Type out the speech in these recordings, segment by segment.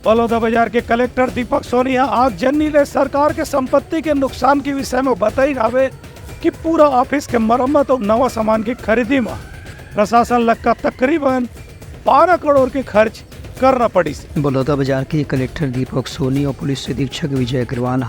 बलौदाबाजार के कलेक्टर दीपक सोनिया आगजनी ने सरकार के संपत्ति के नुकसान के विषय में बताई रहे कि पूरा ऑफिस के मरम्मत और नवा सामान की खरीदी में प्रशासन लग तकरीबन 12 करोड़ के खर्च करना पड़ी। बलौदाबाजार के कलेक्टर दीपक सोनी और पुलिस अधीक्षक विजय अग्रवाल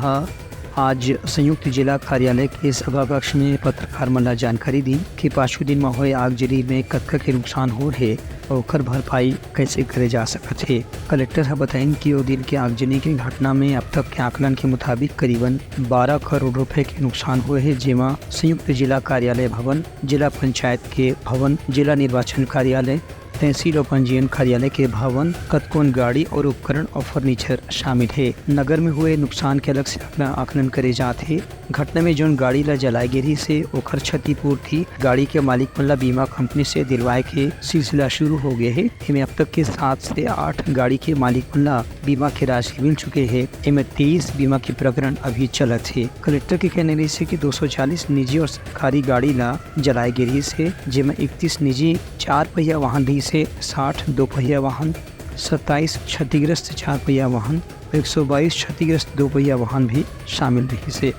आज संयुक्त जिला कार्यालय के सभा कक्ष में पत्रकार मन ला जानकारी दी कि पांचवें दिन में हुए आगजनी में कतका के नुकसान हो रहे और ओकर भरपाई कैसे करे जा सकत है। कलेक्टर बताइन कि वो दिन के आगजनी की घटना में अब तक के आकलन के मुताबिक करीबन 12 करोड़ रुपए के नुकसान हुए हैं, जेमा संयुक्त जिला कार्यालय भवन, जिला पंचायत के भवन, जिला निर्वाचन कार्यालय, तहसील और पंजीयन कार्यालय के भवन, कतकोन गाड़ी और उपकरण और फर्नीचर शामिल है। नगर में हुए नुकसान के अलग से आकलन करे जाते हैं। घटना में जो गाड़ी ला जलाए गिरी से ओकर क्षतिपूर्ति गाड़ी के मालिक मन ला बीमा कंपनी से दिलवाए के सिलसिला शुरू हो गए है। इनमें अब तक के 7 से 8 गाड़ी के मालिक मन ला बीमा की राशि मिल चुके हैं। इनमें 23 बीमा की प्रकरण अभी चलत है। कलेक्टर के कहने से कि 240 निजी और सरकारी गाड़ी ला जलाए गिरी से, जिसमें 31 निजी 4 पहिया वाहन भी से 60 2 पहिया वाहन, 27 क्षतिग्रस्त 4 पहिया वाहन, 122 क्षतिग्रस्त 2 पहिया वाहन भी शामिल रही से।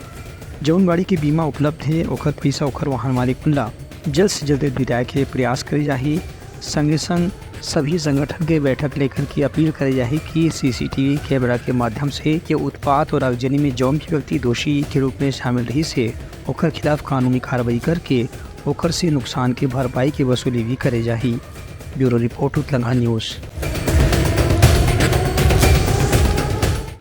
जौन गाड़ी के बीमा उपलब्ध है ओकर पैसा ओकर वाहन मालिक ला जल्द से जल्द दिलाए के प्रयास करे जाही। संगे संग सभी संगठन के बैठक लेकर की अपील करे जाही कि CCTV कैमरा के माध्यम से के उत्पाद और आगजनी में जौन भी व्यक्ति दोषी के रूप में शामिल रही से ओकर खिलाफ कानूनी कार्रवाई करके ओकर से नुकसान के भरपाई की वसूली भी करे जाही। Bureau report Uttarakhand news.